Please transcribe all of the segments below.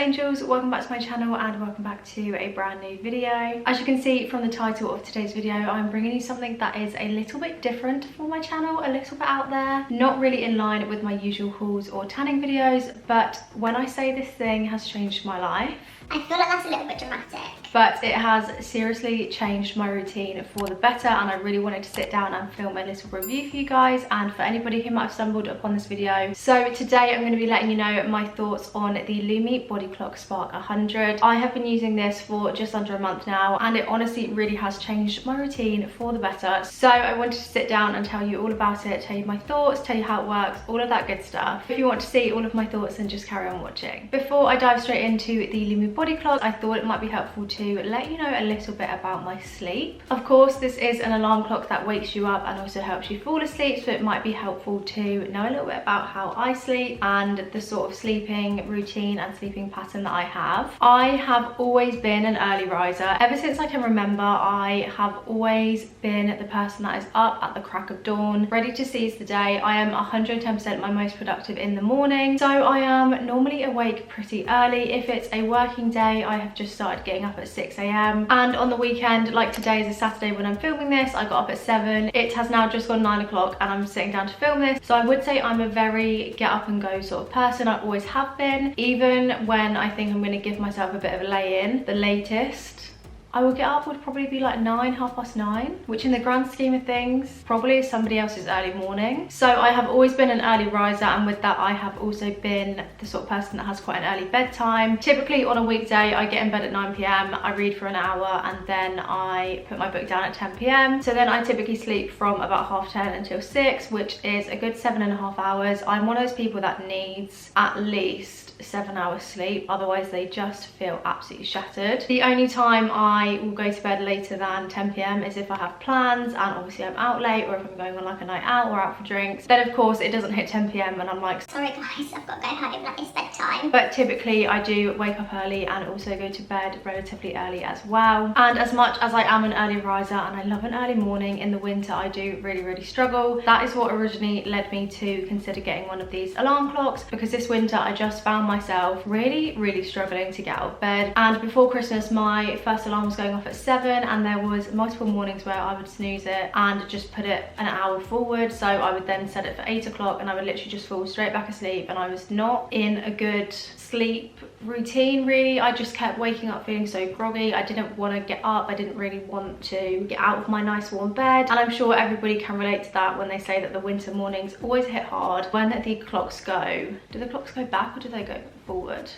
angels, welcome back to my channel and welcome back to a brand new video. As you can see from the title of today's video, I'm bringing you something that is a little bit different for my channel, a little bit out there, not really in line with my usual hauls or tanning videos, but when I say this thing has changed my life, I feel like that's a little bit dramatic. But it has seriously changed my routine for the better, and I really wanted to sit down and film a little review for you guys and for anybody who might have stumbled upon this video. So today I'm going to be letting you know my thoughts on the Lumie Bodyclock Spark 100. I have been using this for just under a month now, and it honestly really has changed my routine for the better. So I wanted to sit down and tell you all about it, tell you my thoughts, tell you how it works, all of that good stuff. If you want to see all of my thoughts, then just carry on watching. Before I dive straight into the Lumie Bodyclock, I thought it might be helpful to let you know a little bit about my sleep. Of course, this is an alarm clock that wakes you up and also helps you fall asleep, so it might be helpful to know a little bit about how I sleep and the sort of sleeping routine and sleeping pattern that I have. I have always been an early riser. Ever since I can remember, I have always been the person that is up at the crack of dawn, ready to seize the day. I am 110% my most productive in the morning, so I am normally awake pretty early. If it's a working day, I have just started getting up at 6 a.m. and on the weekend, like today is a Saturday when I'm filming this, I got up at 7. It has now just gone 9 o'clock and I'm sitting down to film this, so I would say I'm a very get up and go sort of person. I always have been. Even when I think I'm going to give myself a bit of a lay-in, the latest I will get up would probably be like 9, half past 9, which in the grand scheme of things probably is somebody else's early morning. So I have always been an early riser, and with that I have also been the sort of person that has quite an early bedtime. Typically on a weekday I get in bed at 9 p.m, I read for an hour and then I put my book down at 10 p.m. So then I typically sleep from about 10:30 until 6, which is a good 7.5 hours. I'm one of those people that needs at least 7 hours sleep, otherwise they just feel absolutely shattered. The only time I will go to bed later than 10 p.m. is if I have plans and obviously I'm out late, or if I'm going on like a night out or out for drinks. Then of course it doesn't hit 10 p.m. and I'm like, sorry guys, I've got to go home, like it's bedtime. But typically I do wake up early and also go to bed relatively early as well. And as much as I am an early riser and I love an early morning, in the winter I do really struggle. That is what originally led me to consider getting one of these alarm clocks, because this winter I just found myself really struggling to get out of bed. And before Christmas my first alarm was going off at 7, and there was multiple mornings where I would snooze it and just put it an hour forward. So I would then set it for 8 o'clock and I would literally just fall straight back asleep, and I was not in a good sleep routine really. I just kept waking up feeling so groggy. I didn't want to get up, I didn't really want to get out of my nice warm bed, and I'm sure everybody can relate to that when they say that the winter mornings always hit hard. When the clocks go, do the clocks go back or do they go forward?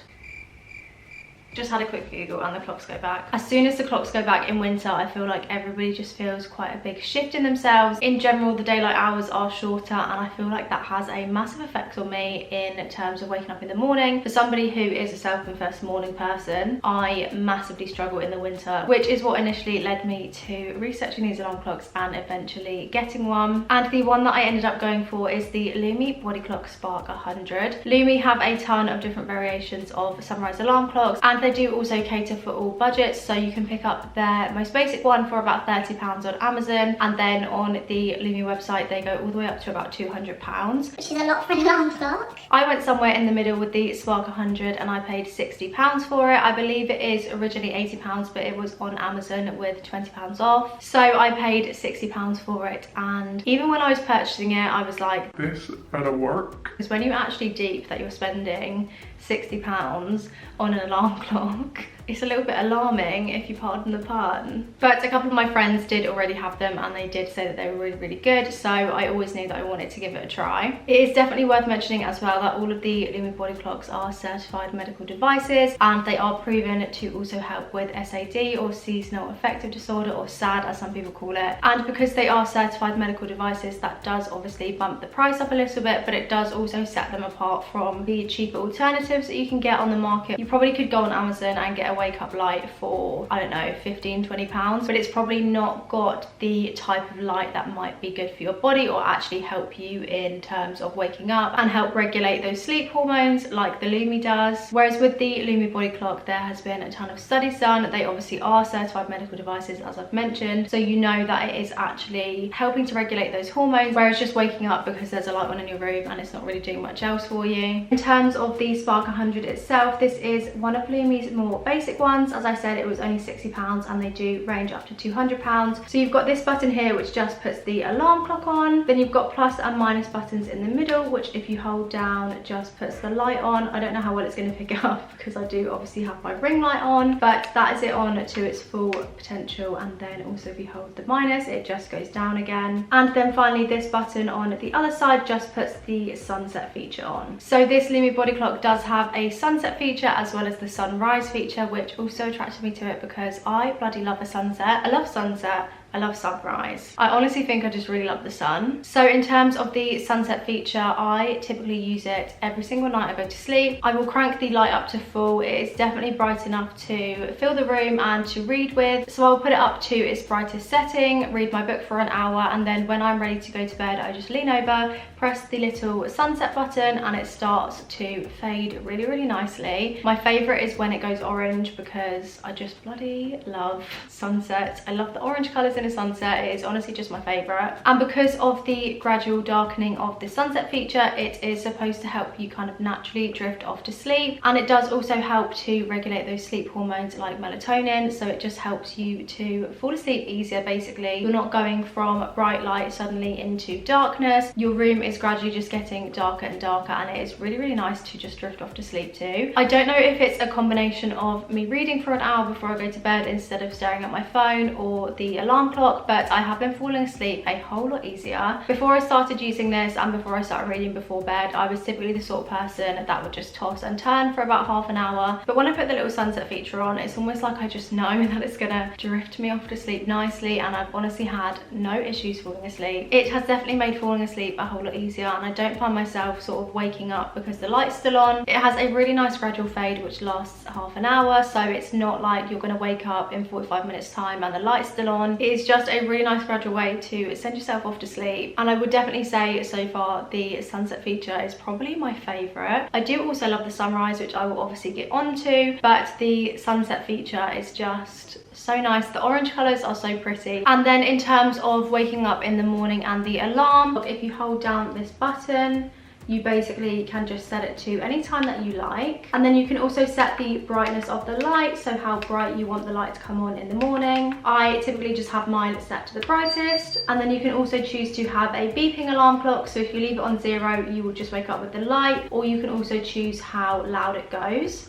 Just had a quick Google and the clocks go back. As soon as the clocks go back in winter, I feel like everybody just feels quite a big shift in themselves. In general, the daylight hours are shorter, and I feel like that has a massive effect on me in terms of waking up in the morning. For somebody who is a self-confessed morning person, I massively struggle in the winter, which is what initially led me to researching these alarm clocks and eventually getting one. And the one that I ended up going for is the Lumie Bodyclock Spark 100. Lumie have a ton of different variations of sunrise alarm clocks, and they do also cater for all budgets, so you can pick up their most basic one for about £30 on Amazon, and then on the Lumie website they go all the way up to about £200, which is a lot for an alarm clock. I went somewhere in the middle with the Spark 100 and I paid £60 for it. I believe it is originally £80, but it was on Amazon with £20 off, so I paid £60 for it. And even when I was purchasing it I was like, this better work, because when you actually deep that you're spending £60 on an alarm clock, it's a little bit alarming, if you pardon the pun. But a couple of my friends did already have them and they did say that they were really good, so I always knew that I wanted to give it a try. It is definitely worth mentioning as well that all of the Lumie body clocks are certified medical devices, and they are proven to also help with SAD, or seasonal affective disorder, or SAD as some people call it. And because they are certified medical devices, that does obviously bump the price up a little bit, but it does also set them apart from the cheaper alternatives that you can get on the market. You probably could go on Amazon and get a wake up light for, I don't know, £15–20, but it's probably not got the type of light that might be good for your body or actually help you in terms of waking up and help regulate those sleep hormones like the Lumie does. Whereas with the Lumie body clock, there has been a ton of studies done. They obviously are certified medical devices, as I've mentioned, so you know that it is actually helping to regulate those hormones, whereas just waking up because there's a light on in your room and it's not really doing much else for you. In terms of the Spark Spark 100 itself. This is one of Lumi's more basic ones. As I said, it was only £60 and they do range up to £200. So you've got this button here which just puts the alarm clock on. Then you've got plus and minus buttons in the middle, which if you hold down just puts the light on. I don't know how well it's going to pick it up because I do obviously have my ring light on, but that is it on to its full potential. And then also if you hold the minus, it just goes down again. And then finally this button on the other side just puts the sunset feature on. So this Lumie body clock does have a sunset feature as well as the sunrise feature, which also attracted me to it because I bloody love a sunset. I love sunset. I love sunrise. I honestly think I just really love the sun. So in terms of the sunset feature, I typically use it every single night I go to sleep. I will crank the light up to full. It is definitely bright enough to fill the room and to read with. So I'll put it up to its brightest setting, read my book for an hour, and then when I'm ready to go to bed, I just lean over, press the little sunset button, and it starts to fade really, really nicely. My favorite is when it goes orange because I just bloody love sunsets. I love the orange colors in a sunset. It is honestly just my favorite. And because of the gradual darkening of the sunset feature, it is supposed to help you kind of naturally drift off to sleep, and it does also help to regulate those sleep hormones like melatonin. So it just helps you to fall asleep easier. Basically, you're not going from bright light suddenly into darkness. Your room is gradually just getting darker and darker, and it is really, really nice to just drift off to sleep too. I don't know if it's a combination of me reading for an hour before I go to bed instead of staring at my phone or the alarm clock, but I have been falling asleep a whole lot easier. Before I started using this and before I started reading before bed, I was typically the sort of person that would just toss and turn for about half an hour. But when I put the little sunset feature on, it's almost like I just know that it's gonna drift me off to sleep nicely, and I've honestly had no issues falling asleep. It has definitely made falling asleep a whole lot easier, and I don't find myself sort of waking up because the light's still on. It has a really nice gradual fade which lasts half an hour, so it's not like you're gonna wake up in 45 minutes time and the light's still on. It is just a really nice gradual way to send yourself off to sleep, and I would definitely say so far the sunset feature is probably my favorite. I do also love the sunrise, which I will obviously get onto, but the sunset feature is just so nice. The orange colors are so pretty. And then in terms of waking up in the morning and the alarm, if you hold down this button, you basically can just set it to any time that you like, and then you can also set the brightness of the light, so how bright you want the light to come on in the morning. I typically just have mine set to the brightest, and then you can also choose to have a beeping alarm clock, so if you leave it on 0 you will just wake up with the light, or you can also choose how loud it goes.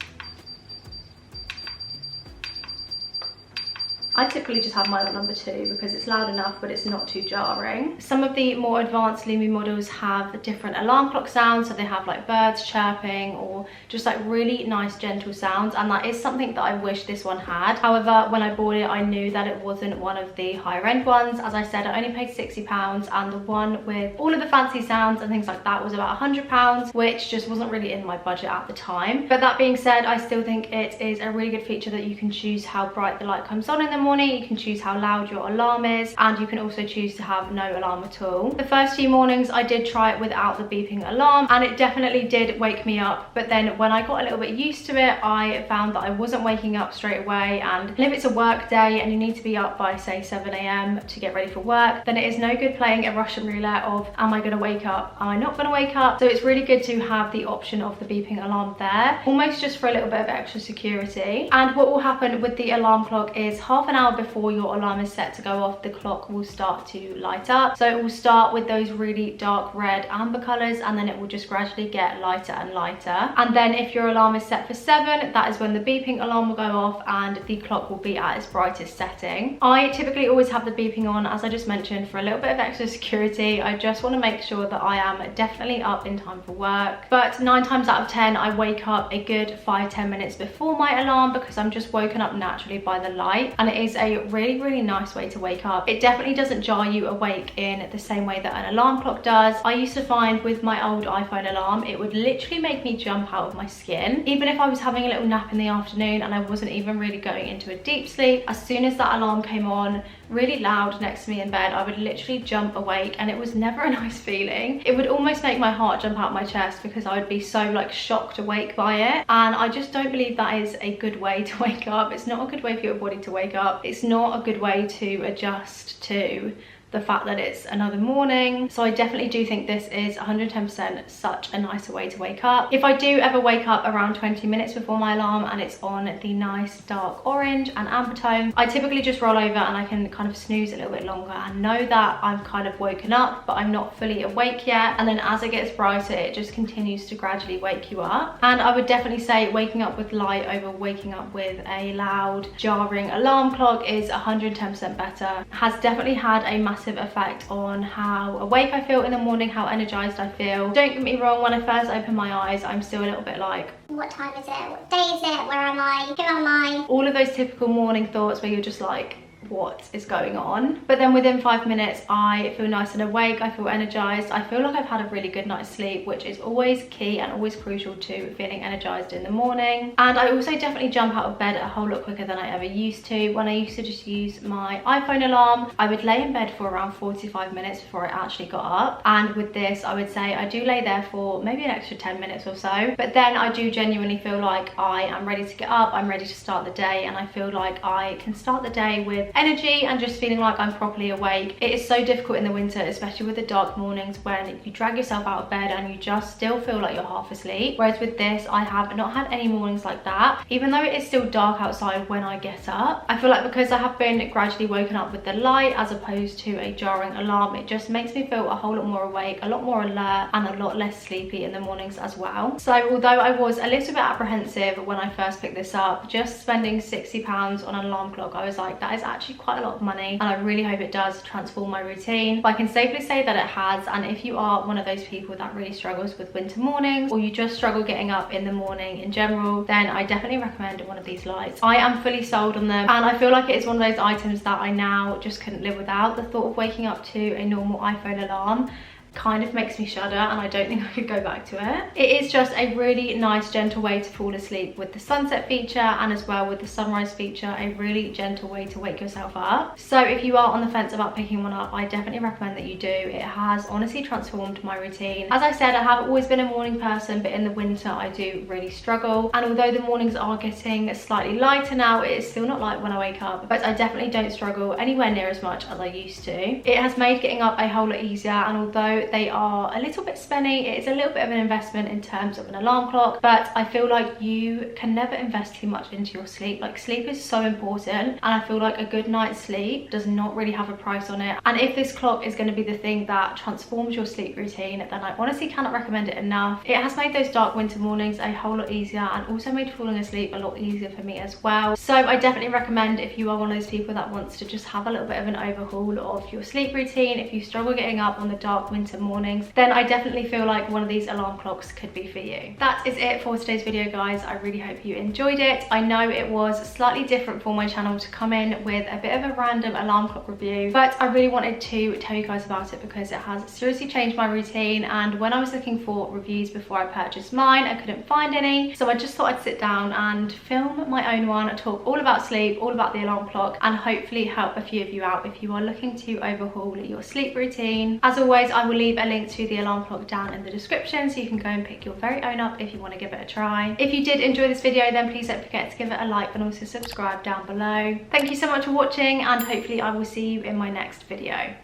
I typically just have mine on number 2 because it's loud enough but it's not too jarring. Some of the more advanced Lumie models have different alarm clock sounds, so they have like birds chirping or just like really nice gentle sounds, and that is something that I wish this one had. However, when I bought it I knew that it wasn't one of the higher end ones. As I said, I only paid £60, and the one with all of the fancy sounds and things like that was about £100, which just wasn't really in my budget at the time. But that being said, I still think it is a really good feature that you can choose how bright the light comes on in the morning, you can choose how loud your alarm is, and you can also choose to have no alarm at all. The first few mornings I did try it without the beeping alarm, and it definitely did wake me up, but then when I got a little bit used to it, I found that I wasn't waking up straight away. And if it's a work day and you need to be up by say 7 AM to get ready for work, then it is no good playing a Russian roulette of am I going to wake up, am I not going to wake up. So it's really good to have the option of the beeping alarm there, almost just for a little bit of extra security. And what will happen with the alarm clock is half an hour before your alarm is set to go off, the clock will start to light up. So it will start with those really dark red amber colors, and then it will just gradually get lighter and lighter. And then if your alarm is set for 7, that is when the beeping alarm will go off and the clock will be at its brightest setting. I typically always have the beeping on, as I just mentioned, for a little bit of extra security. I just want to make sure that I am definitely up in time for work. But 9 times out of 10 I wake up a good 5-10 minutes before my alarm because I'm just woken up naturally by the light, and it is a really nice way to wake up. It definitely doesn't jar you awake in the same way that an alarm clock does. I used to find with my old iPhone alarm it would literally make me jump out of my skin. Even if I was having a little nap in the afternoon and I wasn't even really going into a deep sleep, as soon as that alarm came on really loud next to me in bed, I would literally jump awake, and it was never a nice feeling. It would almost make my heart jump out my chest because I would be so like shocked awake by it, and I just don't believe that is a good way to wake up. It's not a good way for your body to wake up. It's not a good way to adjust to the fact that it's another morning. So I definitely do think this is 110% such a nicer way to wake up. If I do ever wake up around 20 minutes before my alarm and it's on the nice dark orange and amber tone, I typically just roll over and I can kind of snooze a little bit longer and know that I'm kind of woken up, but I'm not fully awake yet. And then as it gets brighter, it just continues to gradually wake you up. And I would definitely say waking up with light over waking up with a loud, jarring alarm clock is 110% better. Has definitely had a massive effect on how awake I feel in the morning, how energized I feel. Don't get me wrong, when I first open my eyes, I'm still a little bit like, what time is it? What day is it? Where am I? Who am I? all of those typical morning thoughts where you're just like, what is going on? But then within 5 minutes I feel nice and awake, I feel energized, I feel like I've had a really good night's sleep, which is always key and always crucial to feeling energized in the morning. And I also definitely jump out of bed a whole lot quicker than I ever used to. When I used to just use my iPhone alarm, I would lay in bed for around 45 minutes before I actually got up, and with this I would say I do lay there for maybe an extra 10 minutes or so, but then I do genuinely feel like I am ready to get up, I'm ready to start the day, and I feel like I can start the day with energy and just feeling like I'm properly awake. It is so difficult in the winter, especially with the dark mornings, when you drag yourself out of bed and you just still feel like you're half asleep. Whereas with this, I have not had any mornings like that, even though it is still dark outside when I get up. I feel like because I have been gradually woken up with the light as opposed to a jarring alarm, it just makes me feel a whole lot more awake, a lot more alert, and a lot less sleepy in the mornings as well. So although I was a little bit apprehensive when I first picked this up, just spending £60 on an alarm clock, I was like, that is actually quite a lot of money, and I really hope it does transform my routine. But I can safely say that it has. And if you are one of those people that really struggles with winter mornings, or you just struggle getting up in the morning in general, then I definitely recommend one of these lights. I am fully sold on them, and I feel like it is one of those items that I now just couldn't live without. The thought of waking up to a normal iPhone alarm kind of makes me shudder, and I don't think I could go back to it. It is just a really nice gentle way to fall asleep with the sunset feature, and as well with the sunrise feature, a really gentle way to wake yourself up. So if you are on the fence about picking one up, I definitely recommend that you do. It has honestly transformed my routine. As I said, I have always been a morning person, but in the winter I do really struggle, and although the mornings are getting slightly lighter now, it is still not light when I wake up, but I definitely don't struggle anywhere near as much as I used to. It has made getting up a whole lot easier, and although they are a little bit spenny, it is a little bit of an investment in terms of an alarm clock, but I feel like you can never invest too much into your sleep. Like, sleep is so important, and I feel like a good night's sleep does not really have a price on it. And if this clock is going to be the thing that transforms your sleep routine, then I honestly cannot recommend it enough. It has made those dark winter mornings a whole lot easier, and also made falling asleep a lot easier for me as well. So I definitely recommend, if you are one of those people that wants to just have a little bit of an overhaul of your sleep routine, if you struggle getting up on the dark winter mornings, then I definitely feel like one of these alarm clocks could be for you. That is it for today's video, guys. I really hope you enjoyed it. I know it was slightly different for my channel to come in with a bit of a random alarm clock review, but I really wanted to tell you guys about it because it has seriously changed my routine, and when I was looking for reviews before I purchased mine, I couldn't find any, so I just thought I'd sit down and film my own one, talk all about sleep, all about the alarm clock, and hopefully help a few of you out if you are looking to overhaul your sleep routine. As always, I will leave a link to the alarm clock down in the description, so you can go and pick your very own up if you want to give it a try. If you did enjoy this video, then please don't forget to give it a like and also subscribe down below. Thank you so much for watching, and hopefully I will see you in my next video.